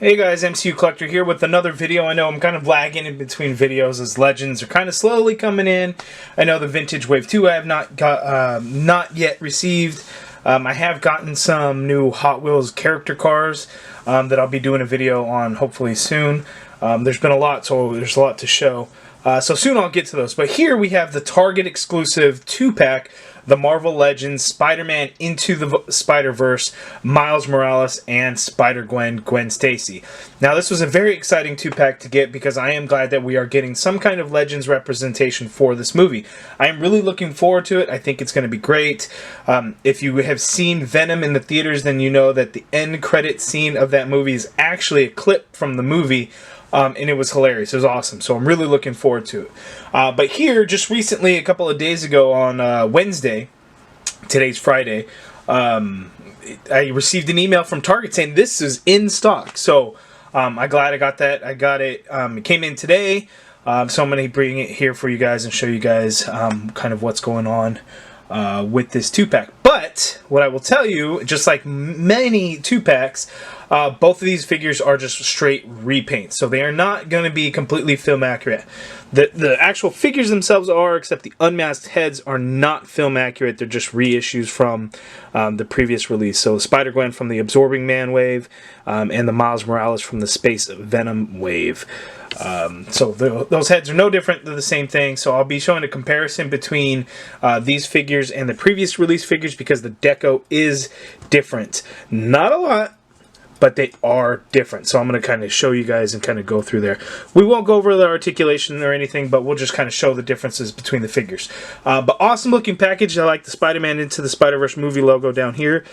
Hey guys, MCU Collector here with another video. I know I'm kind of lagging in between videos as Legends are kind of slowly coming in. I know the Vintage Wave 2 I have not yet received. I have gotten some new Hot Wheels character cars that I'll be doing a video on hopefully soon. There's been a lot, so there's a lot to show. So soon I'll get to those. But here we have the Target exclusive 2-pack, the Marvel Legends, Spider-Man Into the Spider-Verse, Miles Morales, and Spider-Gwen, Gwen Stacy. Now this was a very exciting 2-pack to get because I am glad that we are getting some kind of Legends representation for this movie. I am really looking forward to it. I think it's going to be great. If you have seen Venom in the theaters, then you know that the end credit scene of that movie is actually a clip from the movie. And it was hilarious. It was awesome. So I'm really looking forward to it. But here, just recently, a couple of days ago on Wednesday, today's Friday, I received an email from Target saying this is in stock. So I'm glad I got that. I got it. It came in today. So I'm going to bring it here for you guys and show you guys kind of what's going on with this 2-pack. But what I will tell you, just like many 2-packs, both of these figures are just straight repaints, so they are not going to be completely film accurate. The actual figures themselves are, except the unmasked heads are not film accurate. They're just reissues from the previous release. So Spider-Gwen from the Absorbing Man wave, and the Miles Morales from the Space Venom wave. So those heads are no different. They're the same thing. So I'll be showing a comparison between these figures and the previous release figures because the deco is different. Not a lot, but they are different. So I'm going to kind of show you guys and kind of go through there. We won't go over the articulation or anything, but we'll just kind of show the differences between the figures. But awesome looking package. I like the Spider-Man Into the Spider-Verse movie logo down here.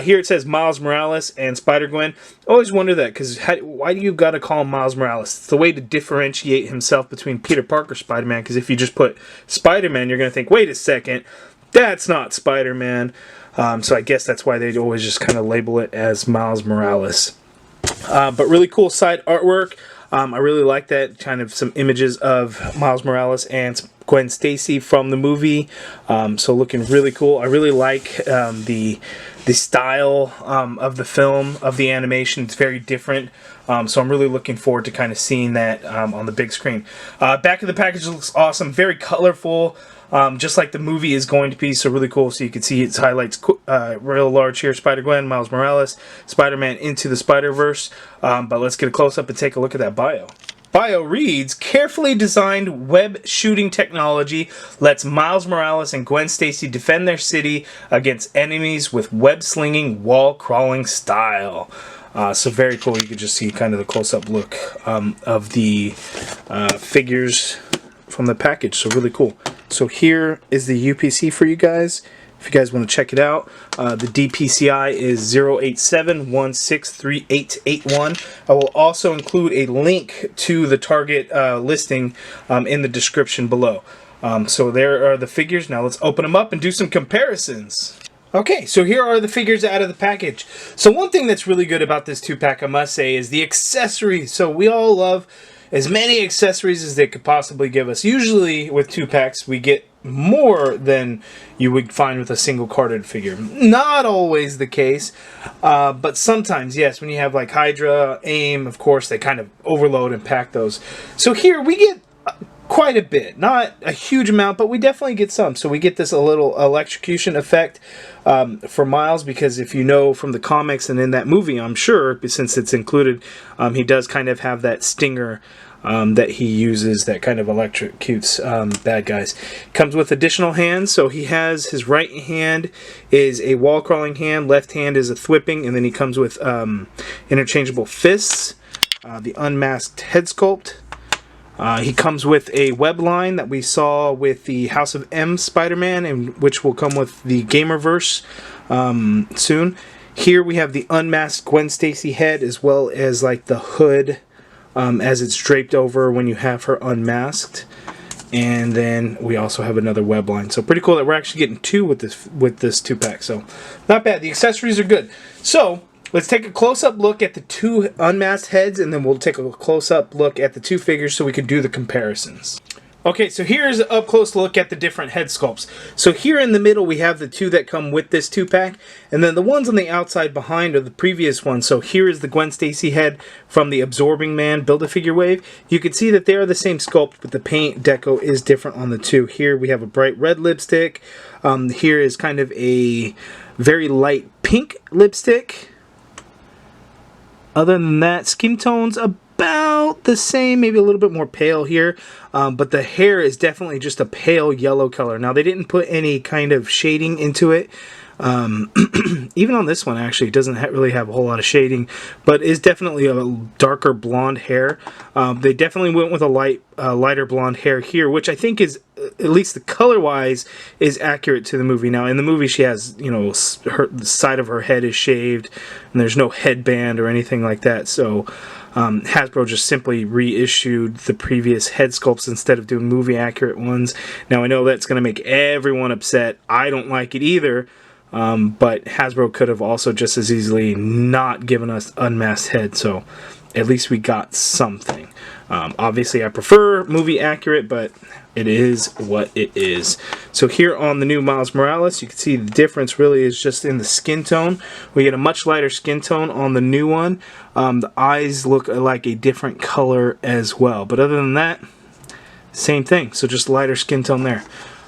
Here it says Miles Morales and Spider-Gwen. Always wonder that, because why do you got to call him Miles Morales? It's the way to differentiate himself between Peter Parker Spider-Man, because if you just put Spider-Man, you're going to think, wait a second, that's not Spider-Man. So I guess that's why they always just kind of label it as Miles Morales. But really cool side artwork. I really like that, kind of some images of Miles Morales and Gwen Stacy from the movie. So looking really cool. I really like the style of the film, of the animation. It's very different. So I'm really looking forward to kind of seeing that on the big screen. Back of the package looks awesome. Very colorful. Just like the movie is going to be, so really cool. So you can see its highlights real large here. Spider-Gwen, Miles Morales, Spider-Man Into the Spider-Verse. But let's get a close-up and take a look at that bio. Bio reads, carefully designed web shooting technology lets Miles Morales and Gwen Stacy defend their city against enemies with web-slinging, wall-crawling style. So very cool. You can just see kind of the close-up look of the figures from the package. So really cool. So here is the UPC for you guys. If you guys want to check it out, the DPCI is 087163881. I will also include a link to the Target listing in the description below. So there are the figures. Now let's open them up and do some comparisons. Okay, so here are the figures out of the package. So one thing that's really good about this 2-pack, I must say, is the accessories. So we all love as many accessories as they could possibly give us. Usually with 2-packs, we get more than you would find with a single carded figure. Not always the case, but sometimes, yes, when you have like Hydra, AIM, of course, they kind of overload and pack those. So here we get quite a bit. Not a huge amount, but we definitely get some. So we get this a little electrocution effect for Miles, because if you know from the comics and in that movie, I'm sure, since it's included, he does kind of have that stinger that he uses that kind of electrocutes bad guys. Comes with additional hands, so he has his right hand is a wall crawling hand, left hand is a thwipping, and then he comes with interchangeable fists, the unmasked head sculpt. He comes with a web line that we saw with the House of M Spider-Man, and which will come with the Gamerverse soon. Here we have the unmasked Gwen Stacy head, as well as like the hood as it's draped over when you have her unmasked. And then we also have another web line. So pretty cool that we're actually getting two with this 2-pack. So not bad. The accessories are good. So let's take a close-up look at the 2 unmasked heads, and then we'll take a close-up look at the 2 figures so we can do the comparisons. Okay, so here's an up-close look at the different head sculpts. So here in the middle we have the two that come with this 2-pack, and then the ones on the outside behind are the previous ones. So here is the Gwen Stacy head from the Absorbing Man Build-A-Figure wave. You can see that they are the same sculpt, but the paint deco is different on the two. Here we have a bright red lipstick. Here is kind of a very light pink lipstick. Other than that, skin tones about the same, maybe a little bit more pale here, but the hair is definitely just a pale yellow color. Now, they didn't put any kind of shading into it. Even on this one, actually, it doesn't really have a whole lot of shading, but is definitely a darker blonde hair. They definitely went with a lighter blonde hair here, which I think is, at least the color-wise, is accurate to the movie. Now, in the movie, she has, you know, the side of her head is shaved, and there's no headband or anything like that, so Hasbro just simply reissued the previous head sculpts instead of doing movie-accurate ones. Now, I know that's going to make everyone upset. I don't like it either. But Hasbro could have also just as easily not given us unmasked head, so at least we got something. Obviously, I prefer movie accurate, but it is what it is. So here on the new Miles Morales, you can see the difference really is just in the skin tone. We get a much lighter skin tone on the new one. The eyes look like a different color as well. But other than that, same thing. So just lighter skin tone there.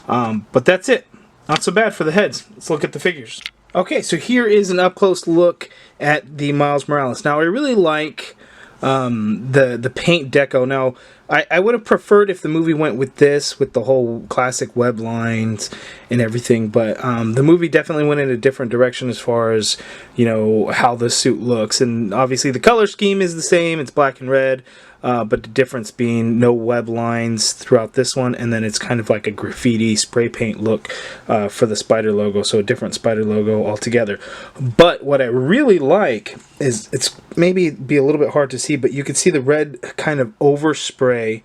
But that's it. Not so bad for the heads. Let's look at the figures. Okay, so here is an up-close look at the Miles Morales. Now, I really like the paint deco. Now, I would have preferred if the movie went with this, with the whole classic web lines and everything, but the movie definitely went in a different direction as far as, you know, how the suit looks. And obviously the color scheme is the same. It's black and red. But the difference being no web lines throughout this one, and then it's kind of like a graffiti spray paint look for the Spider logo, so a different Spider logo altogether. But what I really like is, it's maybe be a little bit hard to see, but you can see the red kind of overspray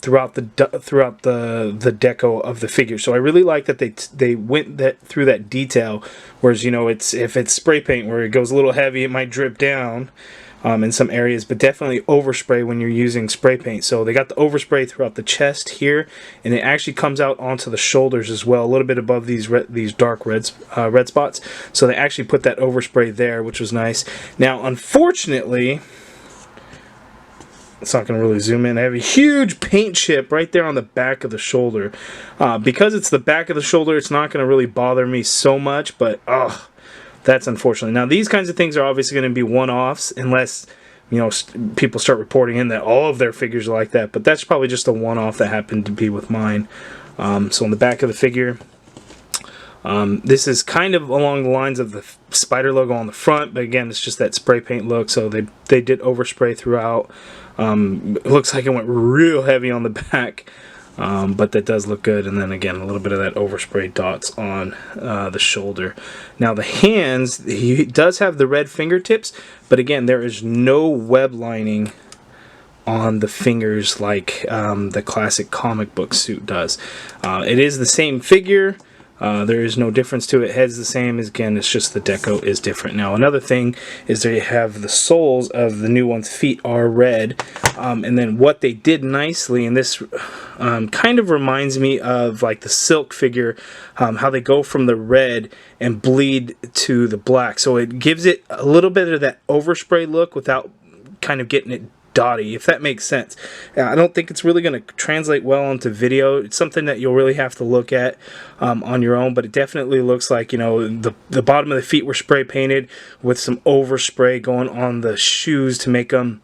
throughout the deco of the figure. So I really like that they went through that detail, whereas, you know, if it's spray paint where it goes a little heavy, it might drip down in some areas, but definitely overspray when you're using spray paint. So they got the overspray throughout the chest here, and it actually comes out onto the shoulders as well, a little bit above these dark red spots. So they actually put that overspray there, which was nice. Now, unfortunately, it's not going to really zoom in. I have a huge paint chip right there on the back of the shoulder. Because it's the back of the shoulder, it's not going to really bother me so much, but that's unfortunate. Now, these kinds of things are obviously going to be one-offs unless, you know, people start reporting in that all of their figures are like that. But that's probably just a one-off that happened to be with mine. So on the back of the figure, this is kind of along the lines of the Spider logo on the front, but again, it's just that spray paint look. So they did overspray throughout. It looks like it went real heavy on the back. But that does look good, and then again a little bit of that overspray dots on the shoulder. Now the hands, he does have the red fingertips, but again there is no web lining on the fingers like the classic comic book suit does. It is the same figure. There is no difference to it. Head's the same. Again, it's just the deco is different. Now, another thing is they have the soles of the new one's feet are red. And then what they did nicely, and this kind of reminds me of like the Silk figure, how they go from the red and bleed to the black. So it gives it a little bit of that overspray look without kind of getting it dotty, if that makes sense. I don't think it's really going to translate well onto video. It's something that you'll really have to look at on your own, but it definitely looks like, you know, the bottom of the feet were spray painted with some overspray going on the shoes to make them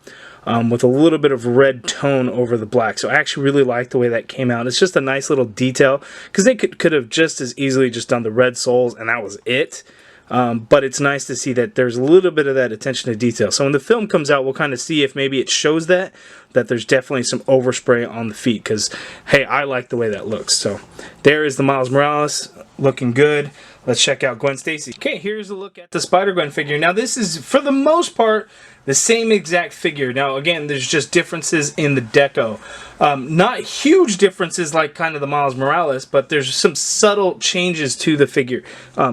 with a little bit of red tone over the black. So I actually really like the way that came out. It's just a nice little detail, because they could have just as easily just done the red soles and that was it. But it's nice to see that there's a little bit of that attention to detail. So when the film comes out, we'll kind of see if maybe it shows that there's definitely some overspray on the feet, because, hey, I like the way that looks. So there is the Miles Morales, looking good. let's check out Gwen Stacy. Okay, here's a look at the Spider-Gwen figure. Now this is, for the most part, the same exact figure. Now again, there's just differences in the deco. Not huge differences like kind of the Miles Morales, but there's some subtle changes to the figure.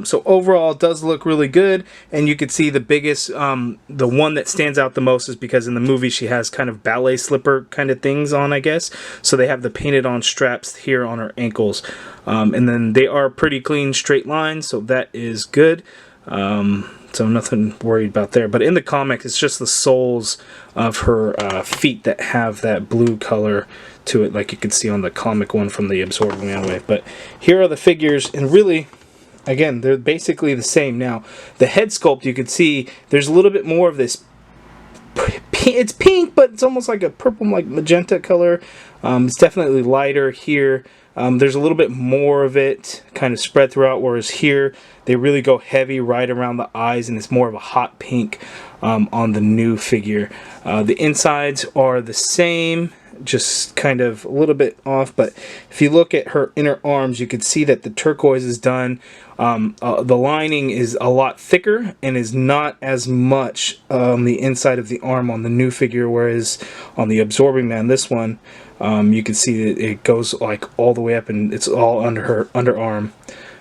So overall, it does look really good, and you can see the biggest, the one that stands out the most is because in the movie she has kind of ballet slipper kind of things on, I guess. So they have the painted on straps here on her ankles. And then they are pretty clean straight lines, so that is good. So nothing worried about there. But in the comic, it's just the soles of her feet that have that blue color to it, like you can see on the comic one from the Absorbing Man wave. But here are the figures, and really, again, they're basically the same. Now, the head sculpt, you can see there's a little bit more of this. It's pink, but it's almost like a purple, like magenta color. It's definitely lighter here. There's a little bit more of it kind of spread throughout, whereas here they really go heavy right around the eyes, and it's more of a hot pink on the new figure. The insides are the same, just kind of a little bit off, but if you look at her inner arms, you can see that the turquoise is done. The lining is a lot thicker and is not as much on the inside of the arm on the new figure, whereas on the Absorbing Man, this one, you can see that it goes like all the way up and it's all under her underarm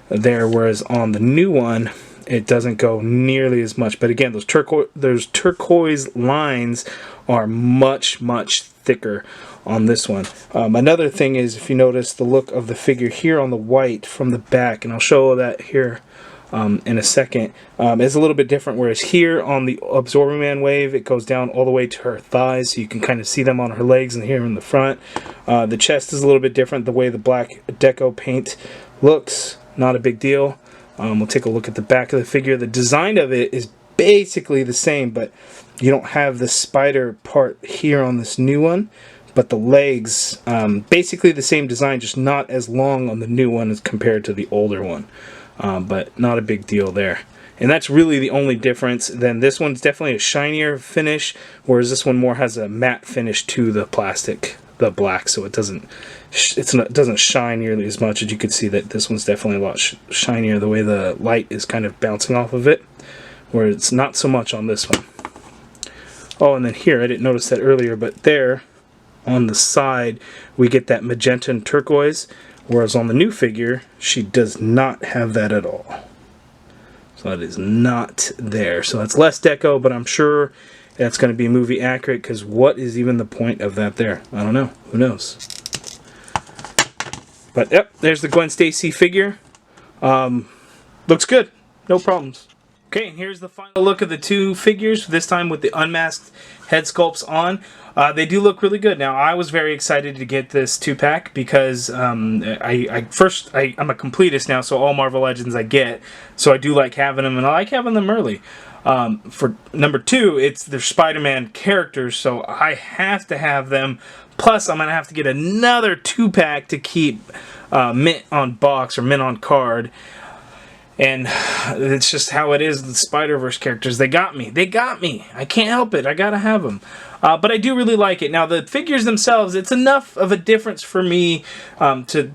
there, whereas on the new one it doesn't go nearly as much. But again, those turquoise lines are much thicker on this one. Another thing is, if you notice the look of the figure here on the white from the back, and I'll show that here in a second, is a little bit different, whereas here on the Absorbing Man wave it goes down all the way to her thighs, so you can kind of see them on her legs and here in the front. The chest is a little bit different, the way the black deco paint looks, not a big deal. We'll take a look at the back of the figure. The design of it is basically the same, but you don't have the spider part here on this new one, but the legs, basically the same design, just not as long on the new one as compared to the older one. But not a big deal there. And that's really the only difference. Then this one's definitely a shinier finish, whereas this one more has a matte finish to the plastic, the black, so it doesn't shine nearly as much. As you can see that this one's definitely a lot shinier, the way the light is kind of bouncing off of it, where it's not so much on this one. Oh, and then here, I didn't notice that earlier, but there on the side we get that magenta and turquoise, whereas on the new figure she does not have that at all. So that is not there. So that's less deco, but I'm sure that's going to be movie accurate, because what is even the point of that there? I don't know. Who knows? But yep, there's the Gwen Stacy figure. Looks good. No problems. Okay, here's the final look of the two figures, this time with the unmasked head sculpts on. They do look really good. Now, I was very excited to get this 2-pack because I'm a completist now, so all Marvel Legends I get. So I do like having them, and I like having them early. For number 2, it's their Spider-Man characters, so I have to have them. Plus, I'm going to have to get another 2-pack to keep mint on box or mint on card. And it's just how it is. The Spider-Verse characters, they got me. I can't help it. I gotta have them. But I do really like it. Now, the figures themselves, it's enough of a difference for me to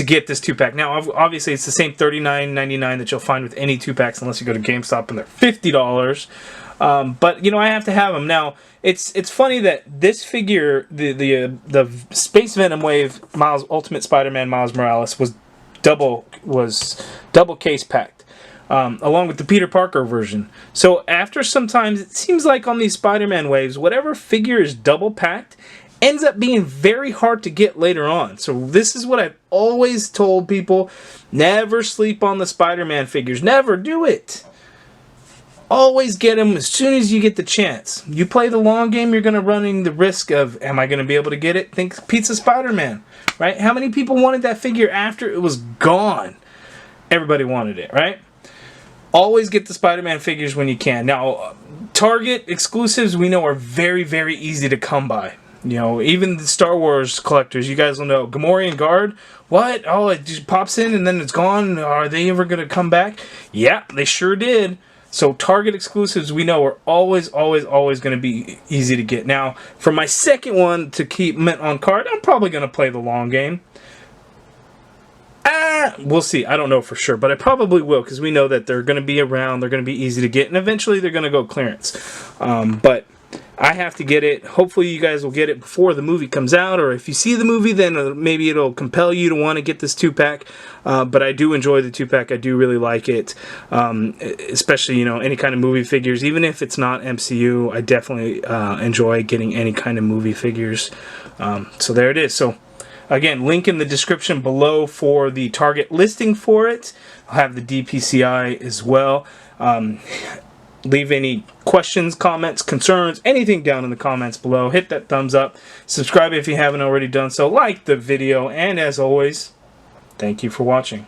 get this 2-pack. Now, obviously, it's the same $39.99 that you'll find with any 2-packs unless you go to GameStop and they're $50. But, you know, I have to have them. Now, it's funny that this figure, the Space Venom Wave Ultimate Spider-Man Miles Morales was double case packed, along with the Peter Parker version. So after sometimes it seems like on these Spider-Man waves, whatever figure is double packed ends up being very hard to get later on. So this is what I've always told people: never sleep on the Spider-Man figures. Never do it. Always get them as soon as you get the chance. You play the long game, you're going to run the risk of, am I going to be able to get it? Think Pizza Spider-Man, right? How many people wanted that figure after it was gone? Everybody wanted it, right? Always get the Spider-Man figures when you can. Now, Target exclusives we know are very, very easy to come by. You know, even the Star Wars collectors, you guys will know. Gamorrean Guard, what? Oh, it just pops in and then it's gone. Are they ever going to come back? Yeah, they sure did. So Target exclusives we know are always going to be easy to get. Now, for my second one to keep mint on card, I'm probably going to play the long game. We'll see. I don't know for sure, but I probably will, because we know that they're going to be around, they're going to be easy to get, and eventually they're going to go clearance. But I have to get it. Hopefully you guys will get it before the movie comes out, or if you see the movie, then maybe it'll compel you to want to get this 2-pack. But I do enjoy the 2-pack. I do really like it, especially, you know, any kind of movie figures. Even if it's not MCU, I definitely enjoy getting any kind of movie figures. So there it is. So again, link in the description below for the Target listing for it. I'll have the DPCI as well. Leave any questions, comments, concerns, anything down in the comments below. Hit that thumbs up. Subscribe if you haven't already done so. Like the video. And as always, thank you for watching.